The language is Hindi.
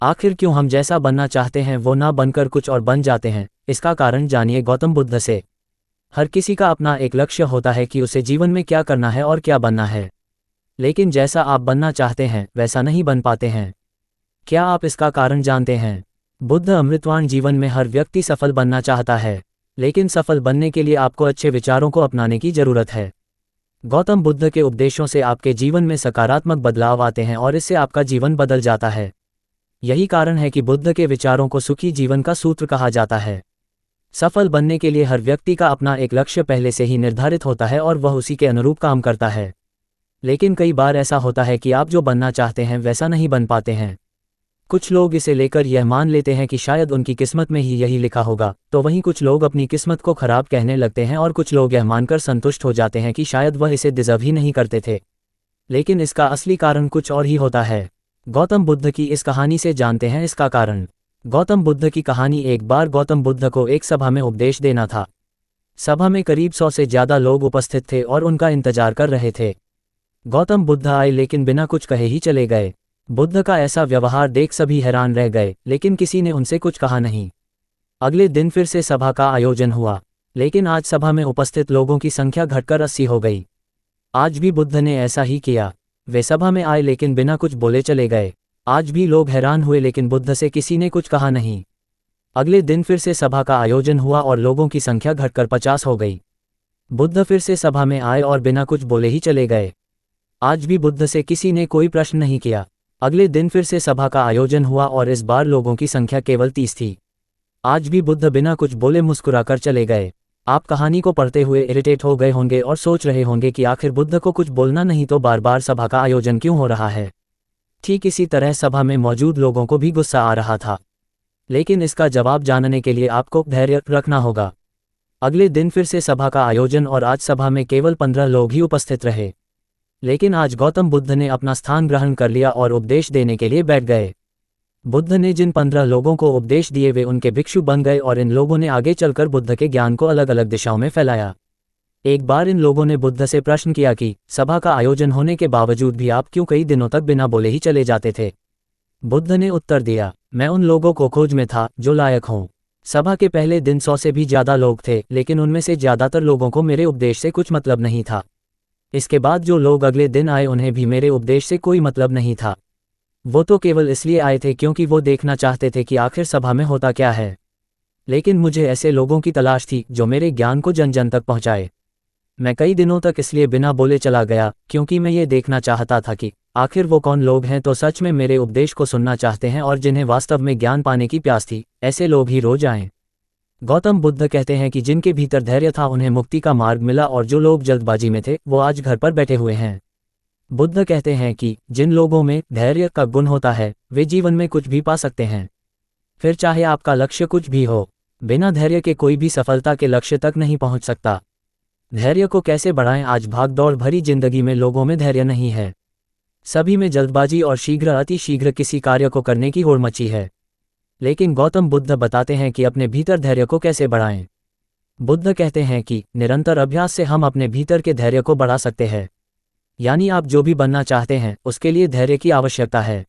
आखिर क्यों हम जैसा बनना चाहते हैं वो ना बनकर कुछ और बन जाते हैं, इसका कारण जानिए गौतम बुद्ध से। हर किसी का अपना एक लक्ष्य होता है कि उसे जीवन में क्या करना है और क्या बनना है, लेकिन जैसा आप बनना चाहते हैं वैसा नहीं बन पाते हैं। क्या आप इसका कारण जानते हैं? बुद्ध अमृतवान जीवन में हर व्यक्ति सफल बनना चाहता है, लेकिन सफल बनने के लिए आपको अच्छे विचारों को अपनाने की जरूरत है। गौतम बुद्ध के उपदेशों से आपके जीवन में सकारात्मक बदलाव आते हैं और इससे आपका जीवन बदल जाता है। यही कारण है कि बुद्ध के विचारों को सुखी जीवन का सूत्र कहा जाता है। सफल बनने के लिए हर व्यक्ति का अपना एक लक्ष्य पहले से ही निर्धारित होता है और वह उसी के अनुरूप काम करता है। लेकिन कई बार ऐसा होता है कि आप जो बनना चाहते हैं वैसा नहीं बन पाते हैं। कुछ लोग इसे लेकर यह मान लेते हैं कि शायद उनकी किस्मत में ही यही लिखा होगा, तो वहीं कुछ लोग अपनी किस्मत को खराब कहने लगते हैं और कुछ लोग यह मानकर संतुष्ट हो जाते हैं कि शायद वह इसे डिजर्व ही नहीं करते थे। लेकिन इसका असली कारण कुछ और ही होता है। गौतम बुद्ध की इस कहानी से जानते हैं इसका कारण। गौतम बुद्ध की कहानी। एक बार गौतम बुद्ध को एक सभा में उपदेश देना था। सभा में करीब 100 से ज़्यादा लोग उपस्थित थे और उनका इंतजार कर रहे थे। गौतम बुद्ध आए लेकिन बिना कुछ कहे ही चले गए। बुद्ध का ऐसा व्यवहार देख सभी हैरान रह गए, लेकिन किसी ने उनसे कुछ कहा नहीं। अगले दिन फिर से सभा का आयोजन हुआ, लेकिन आज सभा में उपस्थित लोगों की संख्या घटकर 80 हो गई। आज भी बुद्ध ने ऐसा ही किया। वे सभा में आए लेकिन बिना कुछ बोले चले गए। आज भी लोग हैरान हुए, लेकिन बुद्ध से किसी ने कुछ कहा नहीं। अगले दिन फिर से सभा का आयोजन हुआ और लोगों की संख्या घटकर 50 हो गई। बुद्ध फिर से सभा में आए और बिना कुछ बोले ही चले गए। आज भी बुद्ध से किसी ने कोई प्रश्न नहीं किया। अगले दिन फिर से सभा का आयोजन हुआ और इस बार लोगों की संख्या केवल 30 थी। आज भी बुद्ध बिना कुछ बोले मुस्कुराकर चले गए। आप कहानी को पढ़ते हुए इरिटेट हो गए होंगे और सोच रहे होंगे कि आखिर बुद्ध को कुछ बोलना नहीं तो बार बार सभा का आयोजन क्यों हो रहा है। ठीक इसी तरह सभा में मौजूद लोगों को भी गुस्सा आ रहा था, लेकिन इसका जवाब जानने के लिए आपको धैर्य रखना होगा। अगले दिन फिर से सभा का आयोजन और आज सभा में केवल 15 लोग ही उपस्थित रहे। लेकिन आज गौतम बुद्ध ने अपना स्थान ग्रहण कर लिया और उपदेश देने के लिए बैठ गए। बुद्ध ने जिन 15 लोगों को उपदेश दिए वे उनके भिक्षु बन गए और इन लोगों ने आगे चलकर बुद्ध के ज्ञान को अलग अलग दिशाओं में फैलाया। एक बार इन लोगों ने बुद्ध से प्रश्न किया कि सभा का आयोजन होने के बावजूद भी आप क्यों कई दिनों तक बिना बोले ही चले जाते थे। बुद्ध ने उत्तर दिया, मैं उन लोगों को खोज में था जो लायक हों। सभा के पहले दिन 100 से भी ज़्यादा लोग थे, लेकिन उनमें से ज़्यादातर लोगों को मेरे उपदेश से कुछ मतलब नहीं था। इसके बाद जो लोग अगले दिन आए उन्हें भी मेरे उपदेश से कोई मतलब नहीं था। वो तो केवल इसलिए आए थे क्योंकि वो देखना चाहते थे कि आखिर सभा में होता क्या है। लेकिन मुझे ऐसे लोगों की तलाश थी जो मेरे ज्ञान को जन जन तक पहुंचाए। मैं कई दिनों तक इसलिए बिना बोले चला गया क्योंकि मैं ये देखना चाहता था कि आखिर वो कौन लोग हैं तो सच में मेरे उपदेश को सुनना चाहते हैं और जिन्हें वास्तव में ज्ञान पाने की प्यास थी। ऐसे लोग ही रोज आएं। गौतम बुद्ध कहते हैं कि जिनके भीतर धैर्य था उन्हें मुक्ति का मार्ग मिला और जो लोग जल्दबाजी में थे वो आज घर पर बैठे हुए हैं। बुद्ध कहते हैं कि जिन लोगों में धैर्य का गुण होता है वे जीवन में कुछ भी पा सकते हैं, फिर चाहे आपका लक्ष्य कुछ भी हो। बिना धैर्य के कोई भी सफलता के लक्ष्य तक नहीं पहुंच सकता। धैर्य को कैसे बढ़ाएं? आज भागदौड़ भरी जिंदगी में लोगों में धैर्य नहीं है। सभी में जल्दबाजी और अति शीघ्र किसी कार्य को करने की होड़ मची है। लेकिन गौतम बुद्ध बताते हैं कि अपने भीतर धैर्य को कैसे बढ़ाएं। बुद्ध कहते हैं कि निरंतर अभ्यास से हम अपने भीतर के धैर्य को बढ़ा सकते हैं। यानी आप जो भी बनना चाहते हैं उसके लिए धैर्य की आवश्यकता है।